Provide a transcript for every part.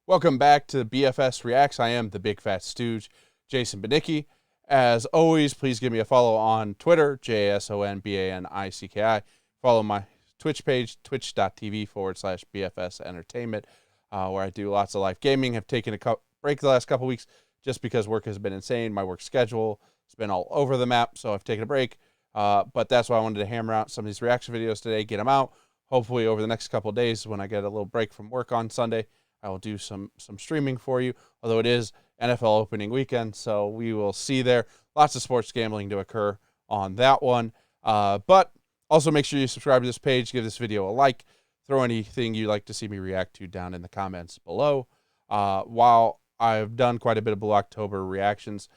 Welcome back to BFS Reacts. I am the Big Fat Stooge, Jason Banicki. As always, please give me a follow on Twitter, JASONBANICKI. Follow my Twitch page, twitch.tv/BFS Entertainment, where I do lots of live gaming. Have taken a break the last couple weeks just because work has been insane. My work schedule has been all over the map, so I've taken a break. But that's why I wanted to hammer out some of these reaction videos today, get them out. Hopefully over the next couple of days when I get a little break from work on Sunday, I will do some streaming for you, although it is NFL opening weekend, so we will see there. Lots of sports gambling to occur on that one. But also make sure you subscribe to this page, give this video a like, throw anything you'd like to see me react to down in the comments below. While I've done quite a bit of Blue October reactions,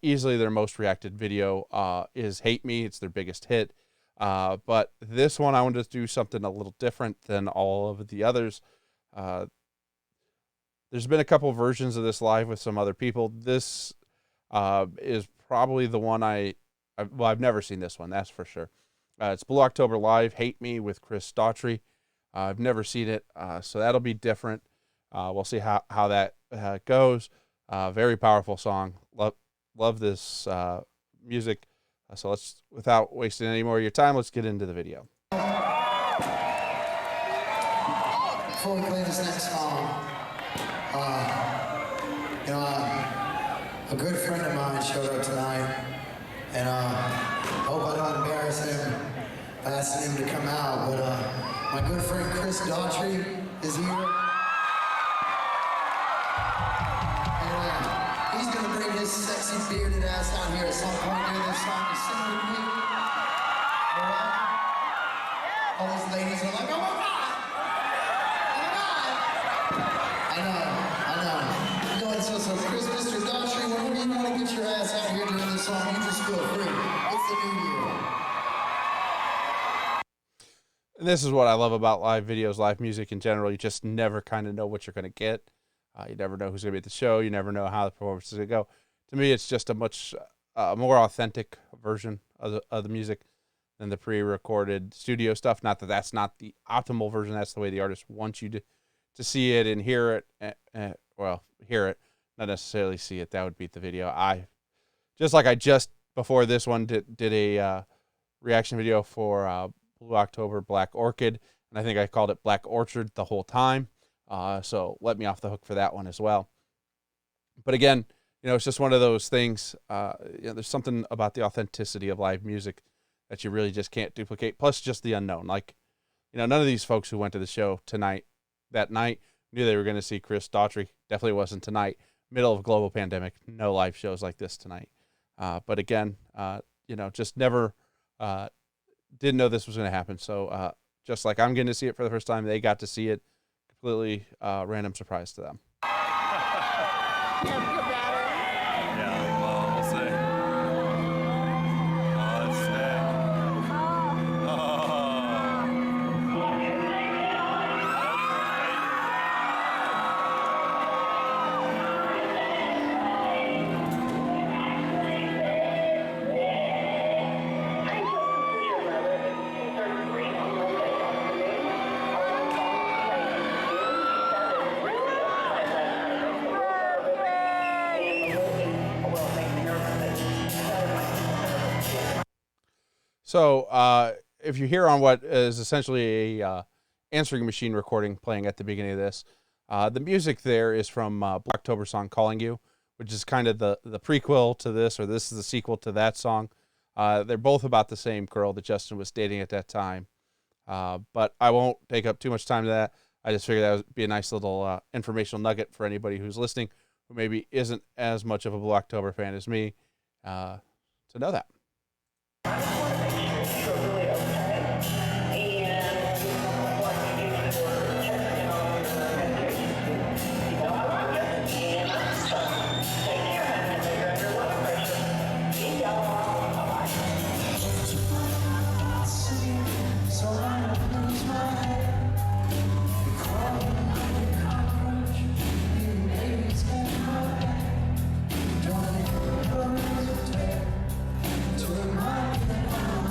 easily their most reacted video is Hate Me. It's their biggest hit. But this one, I wanted to do something a little different than all of the others. There's been a couple versions of this live with some other people. This is probably the one I've never seen this one, that's for sure. It's Blue October Live, Hate Me with Chris Daughtry. I've never seen it, so that'll be different. We'll see how that goes. Very powerful song. Love this music. So let's, without wasting any more of your time, let's get into the video. Before we play this next song, a good friend of mine showed up tonight, and I hope I don't embarrass him by asking him to come out, but my good friend Chris Daughtry is here. And he's going to bring his sexy bearded ass out here at some point during this song to sing with me. All right? All these ladies are like, oh my God! So Chris, Mr. Daughtry, whenever you want to get your ass out here during this song, you just feel free. It's the new year. And this is what I love about live videos, live music in general. You just never kind of know what you're going to get. You never know who's going to be at the show. You never know how the performance is going to go. To me, it's just a much more authentic version of the music than the pre-recorded studio stuff. Not that that's not the optimal version. That's the way the artist wants you to see it and hear it. Well, hear it. Not necessarily see it. That would beat the video. I just before this one did a reaction video for Blue October Black Orchid, and I think I called it Black Orchard the whole time. So let me off the hook for that one as well. But again, it's just one of those things. There's something about the authenticity of live music that you really just can't duplicate. Plus, just the unknown. Like, none of these folks who went to the show that night, knew they were going to see Chris Daughtry. Definitely wasn't tonight. Middle of a global pandemic, no live shows like this tonight. But again, just never didn't know this was going to happen. So just like I'm going to see it for the first time, they got to see it. Completely random surprise to them. So if you hear on what is essentially a answering machine recording playing at the beginning of this, the music there is from Blue October song Calling You, which is kind of the prequel to this, or this is the sequel to that song. They're both about the same girl that Justin was dating at that time. But I won't take up too much time to that. I just figured that would be a nice little informational nugget for anybody who's listening who maybe isn't as much of a Blue October fan as me to know that. To remind me that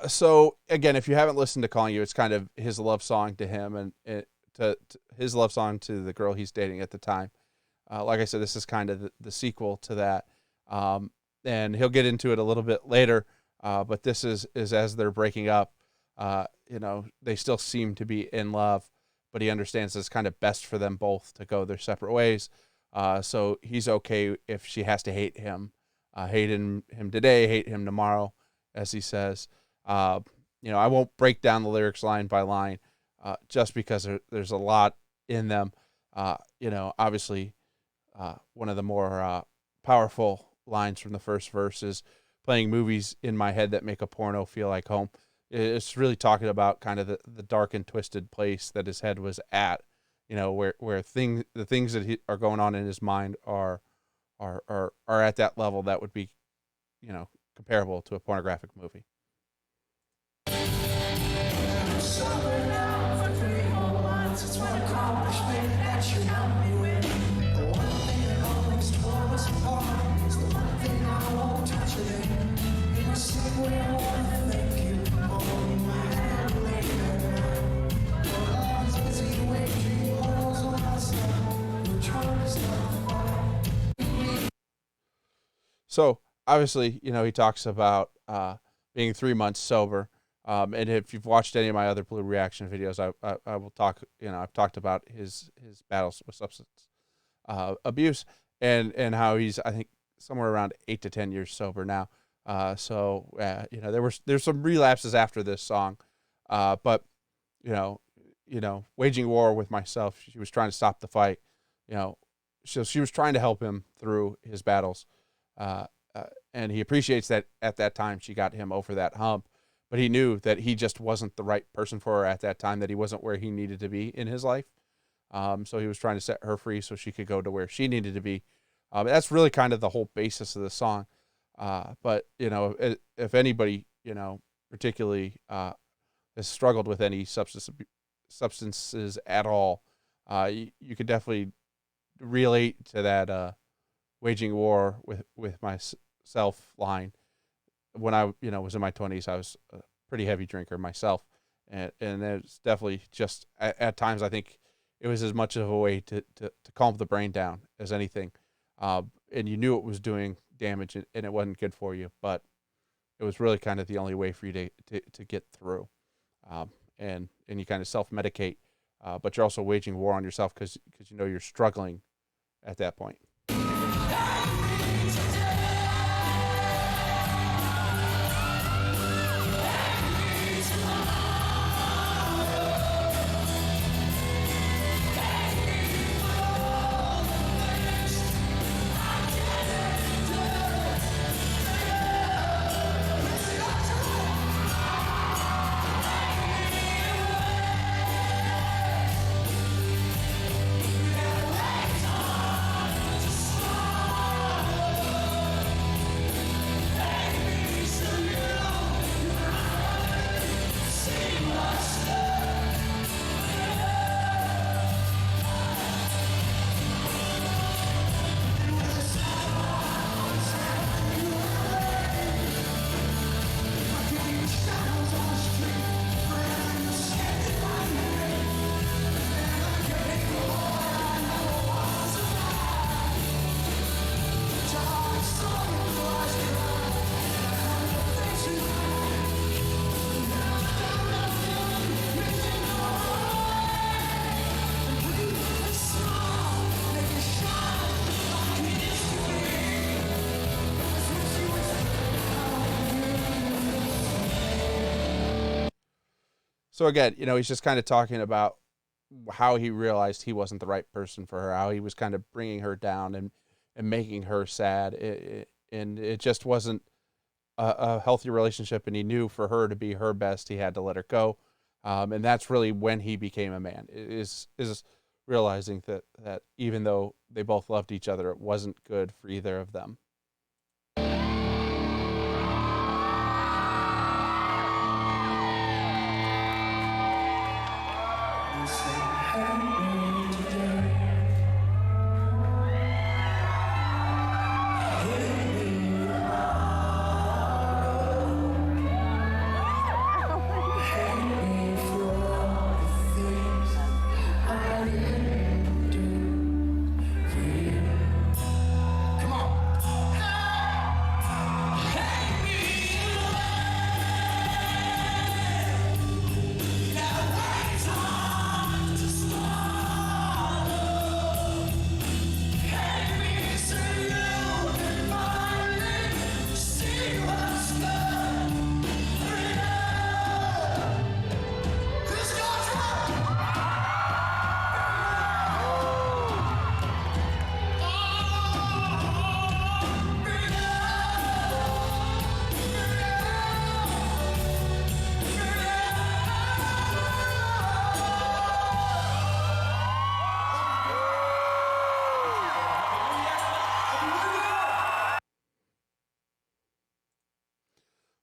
So again, if you haven't listened to Calling You, it's kind of his love song to him and to his love song to the girl he's dating at the time. Like I said, this is kind of the sequel to that. And he'll get into it a little bit later. But this is as they're breaking up. They still seem to be in love, but he understands it's kind of best for them both to go their separate ways. So he's okay if she has to hate him, hate him today, hate him tomorrow, as he says. I won't break down the lyrics line by line, just because there's a lot in them. Obviously, one of the more powerful lines from the first verse is playing movies in my head that make a porno feel like home. It's really talking about kind of the dark and twisted place that his head was at, where the things that are going on in his mind are at that level that would be, comparable to a pornographic movie. So obviously, he talks about being 3 months sober. And if you've watched any of my other Blue Reaction videos, I will talk, I've talked about his battles with substance abuse and how he's, I think, somewhere around 8 to 10 years sober now. There's some relapses after this song. But, waging war with myself, she was trying to stop the fight, so she was trying to help him through his battles. And he appreciates that at that time she got him over that hump, but he knew that he just wasn't the right person for her at that time, that he wasn't where he needed to be in his life. So he was trying to set her free so she could go to where she needed to be. That's really kind of the whole basis of the song. But, if anybody, particularly has struggled with any substances at all, you could definitely relate to that waging war with myself line. When I was in my 20s, I was a pretty heavy drinker myself, and it's definitely just at times I think it was as much of a way to calm the brain down as anything. And you knew it was doing damage and it wasn't good for you, but it was really kind of the only way for you to get through. And you kind of self-medicate, but you're also waging war on yourself because you're struggling at that point. So again, he's just kind of talking about how he realized he wasn't the right person for her, how he was kind of bringing her down and making her sad. And it just wasn't a healthy relationship. And he knew for her to be her best, he had to let her go. And that's really when he became a man, is realizing that even though they both loved each other, it wasn't good for either of them.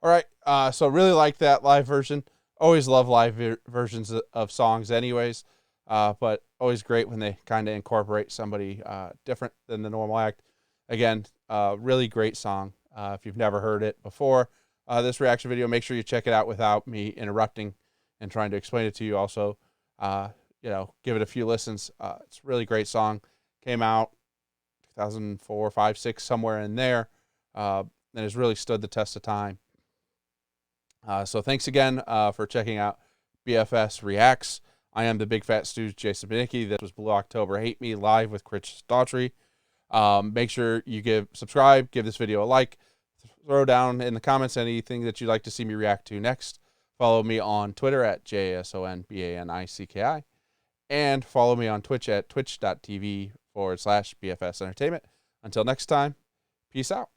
All right. So really like that live version. Always love live versions of songs, anyways. But always great when they kind of incorporate somebody different than the normal act. Again, really great song. If you've never heard it before, this reaction video, make sure you check it out without me interrupting and trying to explain it to you. Also, give it a few listens. It's a really great song. Came out 2004, 5, 6, somewhere in there, and has really stood the test of time. So thanks again for checking out BFS Reacts. I am the Big Fat Stooge, Jason Benicki. This was Blue October Hate Me live with Chris Daughtry. Make sure you subscribe, give this video a like, throw down in the comments anything that you'd like to see me react to next. Follow me on Twitter at JSONBANICKI, and follow me on Twitch at twitch.tv/BFS Entertainment. Until next time, peace out.